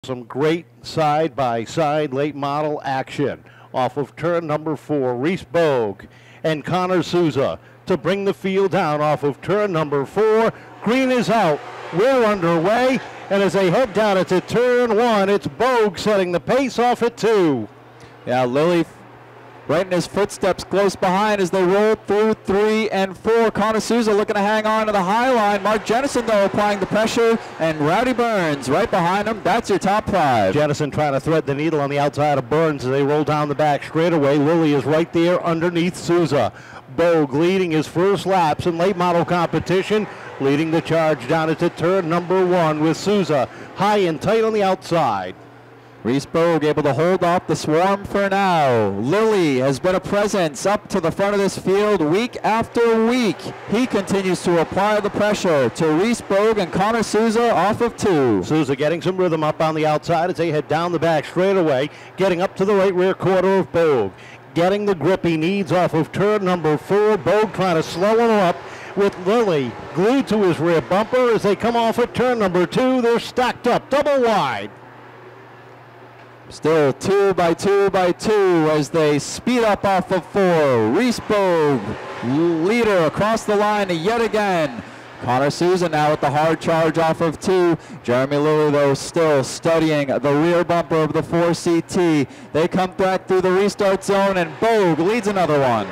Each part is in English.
Some great side-by-side late model action off of turn number 4. Reese Bogue and Connor Souza to bring the field down off of turn number 4. Green is out. We're underway. And as they head down into turn 1, it's Bogue setting the pace off at 2. Yeah, Lilly right in his footsteps close behind as they roll through 3 and 4. Connor Souza looking to hang on to the high line. Mark Jennison, though, applying the pressure. And Rowdy Burns right behind him. That's your top 5. Jennison trying to thread the needle on the outside of Burns as they roll down the back straightaway. Lilly is right there underneath Souza. Bogue leading his first laps in late model competition, leading the charge down into turn number 1 with Souza high and tight on the outside. Reese Bogue able to hold off the swarm for now. Lilly has been a presence up to the front of this field week after week. He continues to apply the pressure to Reese Bogue and Connor Souza off of 2. Souza getting some rhythm up on the outside as they head down the back straightaway, getting up to the right rear quarter of Bogue. Getting the grip he needs off of turn number 4. Bogue trying to slow him up with Lilly glued to his rear bumper as they come off at turn number 2. They're stacked up double wide. Still 2 by 2 by 2 as they speed up off of 4. Reese Bogue, leader across the line yet again. Connor Souza now with the hard charge off of 2. Jeremy Lilly, though, still studying the rear bumper of the 4CT. They come back through the restart zone, and Bogue leads another one.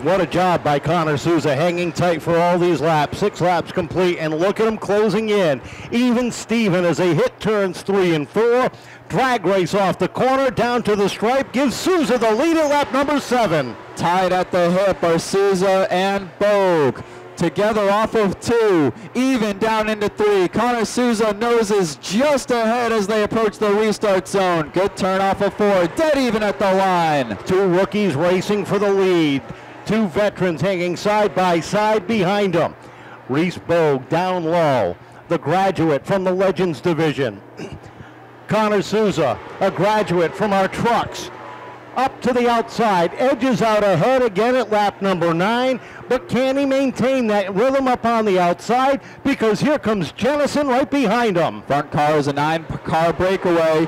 What a job by Connor Souza, hanging tight for all these laps. 6 laps complete, and look at him closing in. Even Steven as they hit turns 3 and 4. Drag race off the corner, down to the stripe, gives Souza the lead at lap number 7. Tied at the hip are Souza and Bogue. Together off of 2, even down into 3. Connor Souza noses just ahead as they approach the restart zone. Good turn off of 4, dead even at the line. 2 rookies racing for the lead. 2 veterans hanging side by side behind them. Reese Bogue down low, the graduate from the Legends division. Connor Souza, a graduate from our trucks. Up to the outside, edges out ahead again at lap number 9, but can he maintain that rhythm up on the outside? Because here comes Jennison right behind him. Front car is a 9-car breakaway.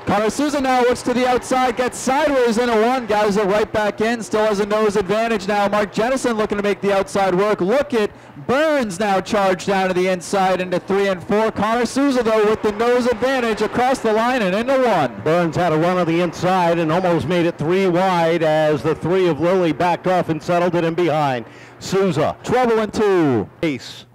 Connor Souza now looks to the outside, gets sideways into 1, gathers it right back in, still has a nose advantage now. Mark Jennison looking to make the outside work. Look at Burns now charged down to the inside into 3 and 4. Connor Souza, though, with the nose advantage across the line and into 1. Burns had a run on the inside and almost made it 3 wide as the 3 of Lilly backed off and settled it in behind. Souza, trouble in 2. Pace.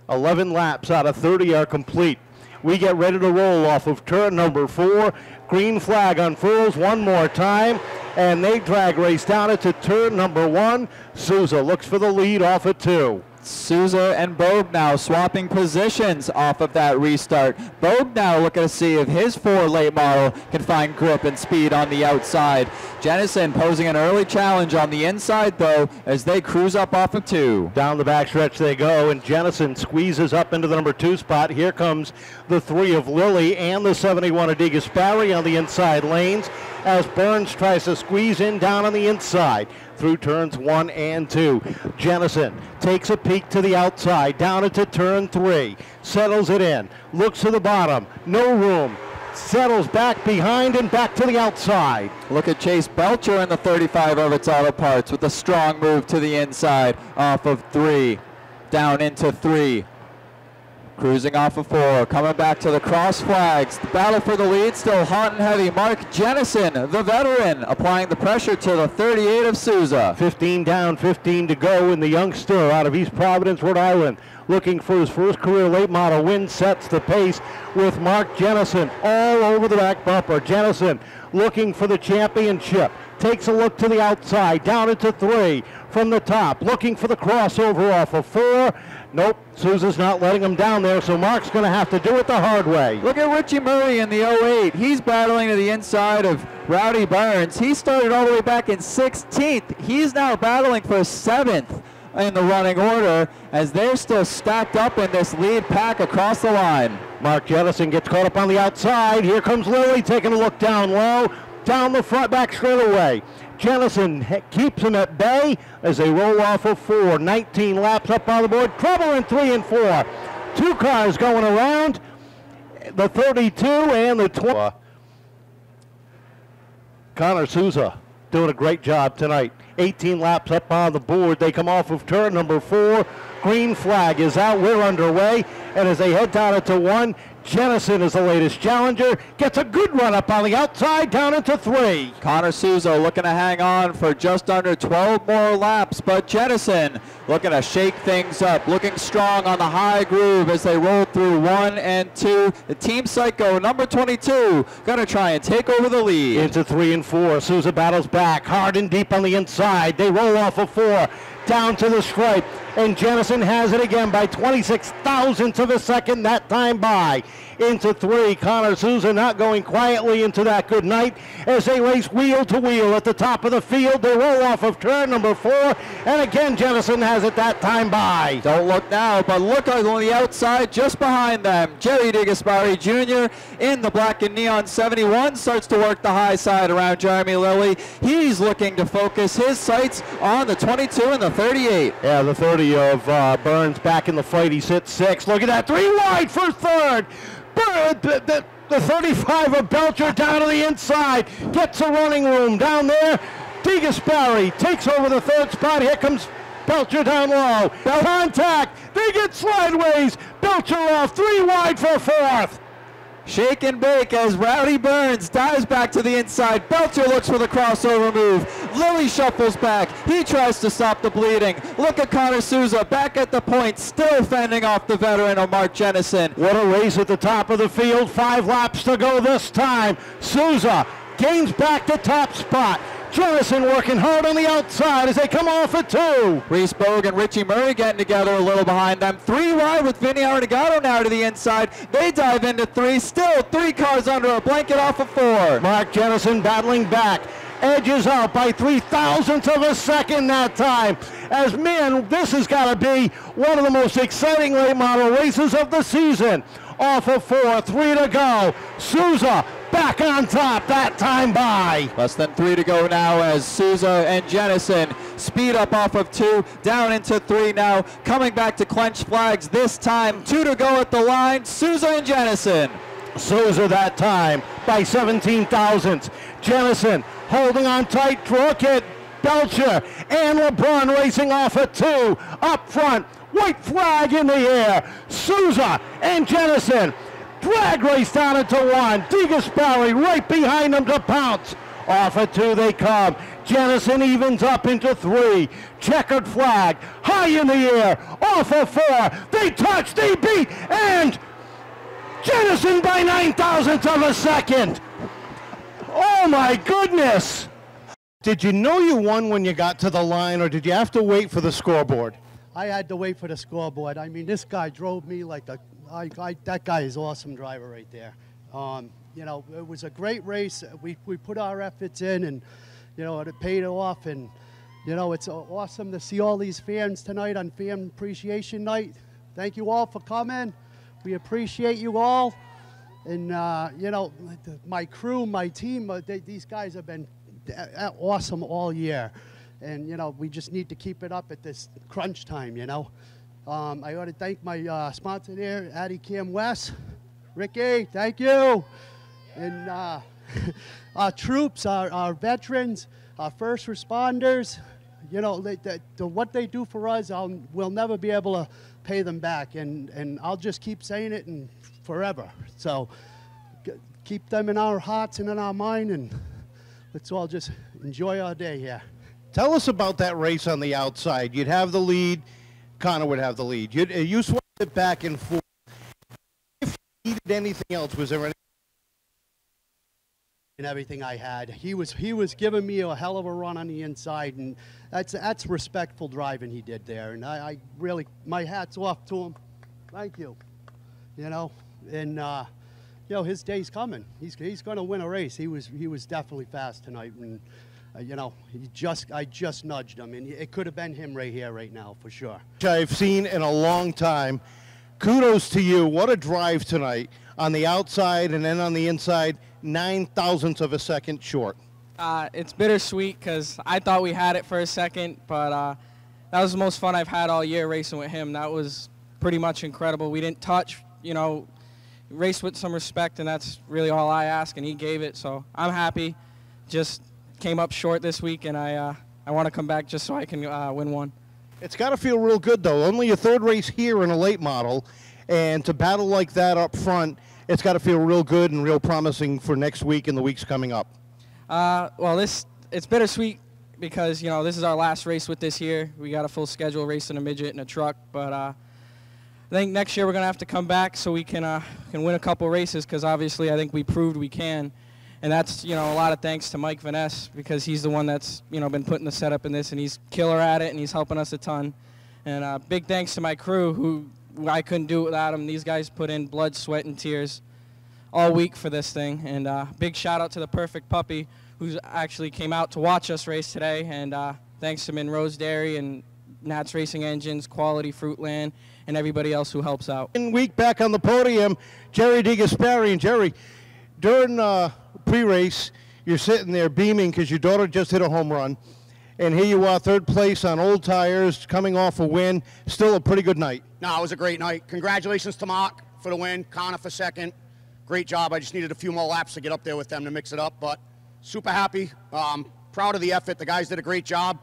11 laps out of 30 are complete. We get ready to roll off of turn number 4. Green flag unfurls one more time, and they drag race down into turn number 1. Souza looks for the lead off of 2. Souza and Bogue now swapping positions off of that restart. Bogue now looking to see if his 4 late model can find grip and speed on the outside. Jennison posing an early challenge on the inside, though, as they cruise up off of 2. Down the backstretch they go, and Jennison squeezes up into the number 2 spot. Here comes the 3 of Lilly and the 71 of Digasparri on the inside lanes as Burns tries to squeeze in down on the inside through turns 1 and 2. Jennison takes a peek to the outside, down into turn 3, settles it in, looks to the bottom, no room, settles back behind and back to the outside. Look at Chase Belcher in the 35 of its auto parts with a strong move to the inside off of 3, down into 3. Cruising off of 4, coming back to the cross flags. The battle for the lead still hot and heavy. Mark Jennison, the veteran, applying the pressure to the 38 of Souza. 15 down, 15 to go, and the youngster out of East Providence, Rhode Island, looking for his first career late model win, sets the pace with Mark Jennison all over the back bumper. Jennison looking for the championship. Takes a look to the outside, down into 3 from the top, looking for the crossover off of 4. Nope, Souza's not letting him down there, so Mark's going to have to do it the hard way. Look at Richie Murray in the 08. He's battling to the inside of Rowdy Burns. He started all the way back in 16th. He's now battling for 7th in the running order as they're still stacked up in this lead pack across the line. Mark Jennison gets caught up on the outside. Here comes Lilly taking a look down low, down the front back straightaway. Jennison keeps him at bay as they roll off of 4. 19 laps up on the board. Trouble in 3 and 4. 2 cars going around. the 32 and the 20. Connor Souza doing a great job tonight. 18 laps up on the board. They come off of turn number 4. Green flag is out. We're underway. And as they head down into 1, Jennison is the latest challenger. Gets a good run up on the outside down into 3. Connor Souza looking to hang on for just under 12 more laps, but Jennison looking to shake things up, looking strong on the high groove as they roll through 1 and 2. The Team Psycho, number 22, going to try and take over the lead. Into 3 and 4. Souza battles back, hard and deep on the inside. They roll off of 4, down to the stripe, and Jennison has it again by 26 thousandths of a second that time by. Into 3, Connor Souza not going quietly into that good night as they race wheel to wheel at the top of the field. They roll off of turn number 4, and again Jennison has it that time by. Don't look now, but look on the outside just behind them. Jerry DeGasperi Jr. in the black and neon 71 starts to work the high side around Jeremy Lilly. He's looking to focus his sights on the 22 and the 38. Yeah, the 30 of Burns back in the fight. He sits 6. Look at that, 3 wide for 3rd. The 35 of Belcher down to the inside. Gets a running room down there. DeGasperi takes over the 3rd spot. Here comes Belcher down low. Contact. They get sideways. Belcher off. 3 wide for 4th. Shake and bake as Rowdy Burns dives back to the inside. Belcher looks for the crossover move. Lilly shuffles back. He tries to stop the bleeding. Look at Connor Souza back at the point, still fending off the veteran of Mark Jennison. What a race at the top of the field. 5 laps to go this time. Souza gains back the top spot. Jennison working hard on the outside as they come off at 2. Reese Bogue and Richie Murray getting together a little behind them. 3 wide with Vinny Arnagato now to the inside. They dive into 3. Still 3 cars under a blanket off of 4. Mark Jennison battling back. Edges out by 3 thousandths of a second that time. As man, this has got to be one of the most exciting late model races of the season. Off of 4, 3 to go. Souza back on top that time by. Less than 3 to go now as Souza and Jennison speed up off of 2, down into 3 now, coming back to clench flags this time. 2 to go at the line, Souza and Jennison. Souza that time by 17 thousandths. Jennison holding on tight. Look Belcher and LeBron racing off at 2. Up front, white flag in the air. Souza and Jennison. Drag race down into 1. DeGasperi right behind them to pounce. Off at 2 they come. Jennison evens up into 3. Checkered flag high in the air. Off of 4. They touch, they beat, and Jennison by 9 thousandths of a second. Oh my goodness. Did you know you won when you got to the line, or did you have to wait for the scoreboard? I had to wait for the scoreboard. I mean, this guy drove me like that guy is an awesome driver right there. You know, it was a great race. We put our efforts in, and, you know, it paid off. And, you know, it's awesome to see all these fans tonight on Fan Appreciation Night. Thank you all for coming. We appreciate you all. And, you know, my crew, my team, these guys have been awesome all year. And, you know, we just need to keep it up at this crunch time, you know. I ought to thank my sponsor there, Addy Cam West. Ricky, thank you. And our troops, our veterans, our first responders, you know, what they do for us, we'll never be able to pay them back. And I'll just keep saying it and forever. So keep them in our hearts and in our mind, and let's all just enjoy our day here. Tell us about that race on the outside. You'd have the lead. Connor would have the lead. You swapped it back and forth. If you needed anything else, was there anything? And everything I had. He was giving me a hell of a run on the inside, and that's respectful driving he did there. And I really, my hat's off to him. Thank you. You know, and you know, his day's coming. He's going to win a race. He was definitely fast tonight, and you know, I just nudged him, and it could have been him right here, right now, for sure. I've seen in a long time. Kudos to you. What a drive tonight on the outside and then on the inside, 9 thousandths of a second short. It's bittersweet because I thought we had it for a second, but that was the most fun I've had all year racing with him. That was pretty much incredible. We didn't touch, you know. raced with some respect, and that's really all I ask, and he gave it. So I'm happy. Just came up short this week, and I want to come back just so I can win one. It's got to feel real good, though. Only your third race here in a late model, and to battle like that up front, it's got to feel real good and real promising for next week and the weeks coming up. Well, it's bittersweet because, you know, this is our last race with this year. We got a full schedule racing a midget and a truck, but I think next year we're going to have to come back so we can win a couple races, because obviously I think we proved we can. And that's, you know, a lot of thanks to Mike Van Ness, because he's the one that's, you know, been putting the setup in this, and he's killer at it, and he's helping us a ton. And big thanks to my crew, who I couldn't do it without them. These guys put in blood, sweat, and tears all week for this thing. And big shout out to the Perfect Puppy, who actually came out to watch us race today. And thanks to Monroe's Dairy and Nats Racing Engines, Quality Fruitland, and everybody else who helps out. Week back on the podium, Jerry DeGasperi. And Jerry, during pre-race, you're sitting there beaming because your daughter just hit a home run, and here you are, third place on old tires, coming off a win. Still a pretty good night. No, it was a great night. Congratulations to Mark for the win, Connor for second. Great job. I just needed a few more laps to get up there with them to mix it up, but super happy. Proud of the effort. The guys did a great job.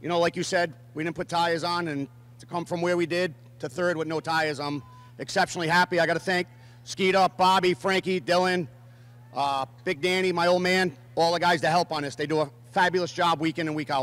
You know, like you said, we didn't put tires on, and to come from where we did to third with no tires, I'm exceptionally happy. I got to thank Skeeter, Bobby, Frankie, Dylan, Big Danny, my old man, all the guys that help on this. They do a fabulous job week in and week out.